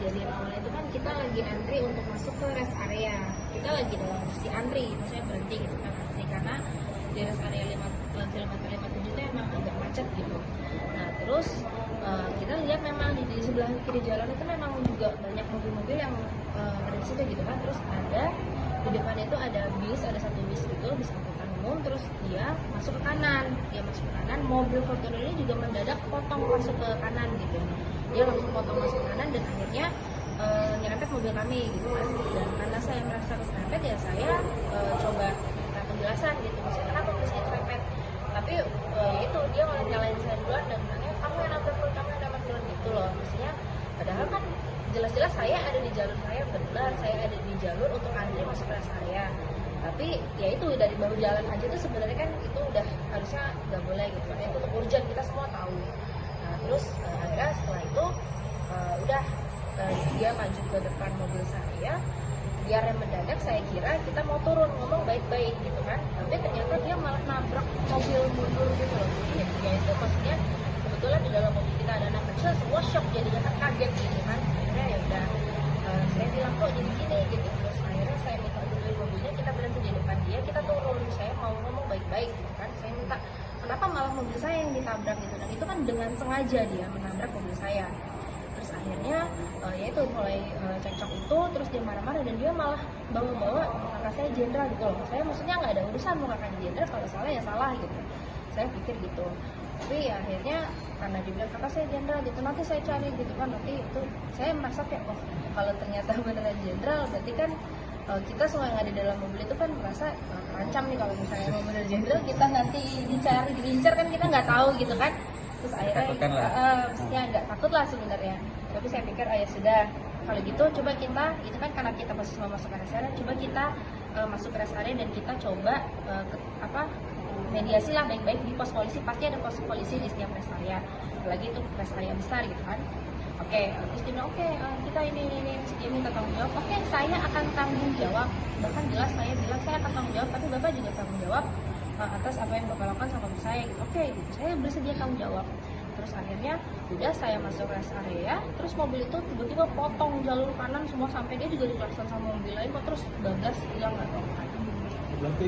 kejadian awalnya itu kan kita lagi antri untuk masuk ke rest area. Kita lagi dalam posisi antri, maksudnya berhenti gitu kan antri karena di rest area kilometer 57 itu emang agak macet gitu. Nah terus kita lihat memang di sebelah kiri jalan itu memang juga banyak mobil-mobil yang ada di situ gitu kan. Terus ada di depannya itu ada bis, ada satu bis gitu, bis angkutan umum. Terus dia masuk ke kanan, mobil Fortuner ini juga mendadak potong masuk ke kanan gitu. Dia langsung potong masuk ke kanan dan akhirnya nyerempet mobil kami gitu kan. Dan karena saya merasa keserempet ya saya coba minta penjelasan gitu, maksudnya kenapa bisa nyerempet. Tapi itu dia malah nyalain saya duluan dan bilangnya kamu yang nabrak duluan gitu loh. Maksudnya padahal kan jelas-jelas saya ada di jalur, saya benar saya ada di jalur untuk antri masuk ke rest area. Tapi ya itu dari baru jalan aja tuh sebenarnya kan itu udah harusnya nggak boleh gitu kan. Itu urgent, kita semua tahu. Nah terus akhirnya setelah itu udah dia maju ke depan mobil saya, dia rem mendadak. Saya kira kita mau turun ngomong baik-baik gitu kan, tapi ternyata dia malah nabrak mobil mundur gitu loh. Jadi ya itu maksudnya kebetulan di dalam mobil kita ada anak kecil, semua shock jadinya kan, kaget gitu kan. Akhirnya ya udah saya bilang kok jadi gini gitu. Terus akhirnya saya minta dulu mobilnya, kita berhenti di depan dia, kita turun. Saya mau ngomong baik-baik gitu kan, saya minta kenapa malah mobil saya yang ditabrak gitu. Dan itu kan dengan sengaja dia menabrak mobil saya. Terus akhirnya ya itu mulai cekcok itu, terus dia marah-marah dan dia malah bawa-bawa kakak saya jenderal gitu loh. Saya maksudnya nggak ada urusan mau kakaknya jenderal, kalau salah ya salah gitu. Saya pikir gitu. Tapi ya akhirnya karena dia bilang kakak saya jenderal gitu, nanti saya cari gitu kan. Nanti itu saya merasa kayak oh kalau ternyata beneran jenderal berarti kan kita semua yang ada di dalam mobil itu kan merasa terancam nih kalau misalnya mau bener jenderal kita nanti dicari, diincar kan kita nggak tahu gitu kan. Terus akhirnya mestinya agak takut lah sebenarnya. Tapi saya pikir ya sudah, kalau gitu coba kita, itu kan karena kita masih mau masuk ke rest area, coba kita masuk ke rest area dan kita coba mediasi lah baik-baik di pos polisi. Pasti ada pos polisi di setiap rest area, apalagi itu rest area besar gitu kan. Oke, terus dia bilang oke, kita ini dia minta tanggung jawab. Oke, saya akan tanggung jawab. Bahkan jelas saya bilang saya akan tanggung jawab, tapi bapak juga tanggung jawab atas apa yang bapak lakukan sama mobil saya. Oke, gitu. Saya bersedia tanggung jawab. Terus akhirnya udah saya masuk rest area, terus mobil itu tiba-tiba potong jalur kanan semua sampai dia juga diklakson sama mobil lain, kok terus bablas hilang nggak tahu kan. Berarti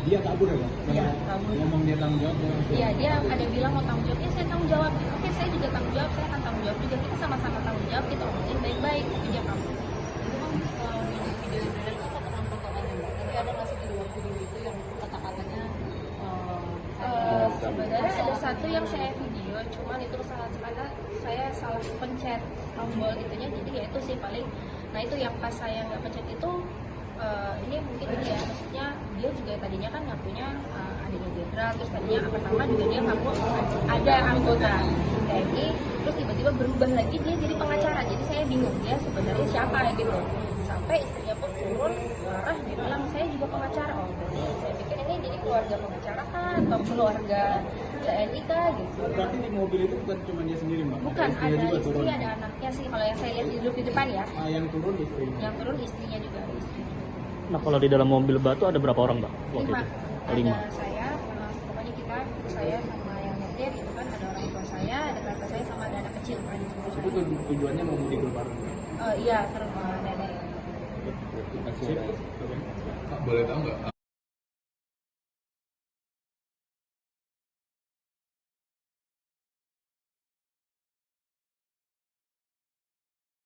dia kabur ya, Pak? Iya, kabur. Ngomong dia tanggung jawab. Iya, dia ada bilang mau tanggung jawab, ya saya tanggung jawab. Oke, saya juga tanggung jawab, saya akan tanggung jawab juga. Kita sama-sama tanggung jawab, kita omongin baik-baik, tapi dia kabur. Itu kan di video yang beredar itu katakan potongannya Mbak, tapi ada masih di luar video itu yang kata-katanya sebenarnya ada satu yang saya video, cuman itu karena saya salah pencet tombol itunya, jadi ya itu sih paling. Nah itu yang pas saya nggak pencet itu, ini mungkin ini ya, maksudnya dia juga tadinya kan ngakunya adanya jenderal, terus tadinya pertama juga dia ngaku ada anggota TNI, terus tiba-tiba berubah lagi dia jadi pengacara. Jadi saya bingung dia sebenarnya siapa gitu. Sampai istrinya pun turun marah, dia bilang saya juga pengacara. Oh berarti saya pikir ini jadi keluarga pengacara kan atau keluarga TNI kah gitu. Berarti di mobil itu bukan cuma dia sendiri, Mbak? Bukan, Istrinya ada juga istri, turun. ada anaknya sih. Kalau yang saya lihat duduk di depan ya, Yang turun istri. yang turun istrinya juga, ada istri. Nah kalau di dalam mobil batu ada berapa orang, Mbak? Waktu 5. itu? Ada 5. saya, pokoknya kita, saya sama yang nyetir itu kan, ada orang tua saya, ada kakak saya sama ada anak kecil kan. Itu tujuannya mau mudik lebaran. Iya, ke rumah nenek. Pak, boleh tahu nggak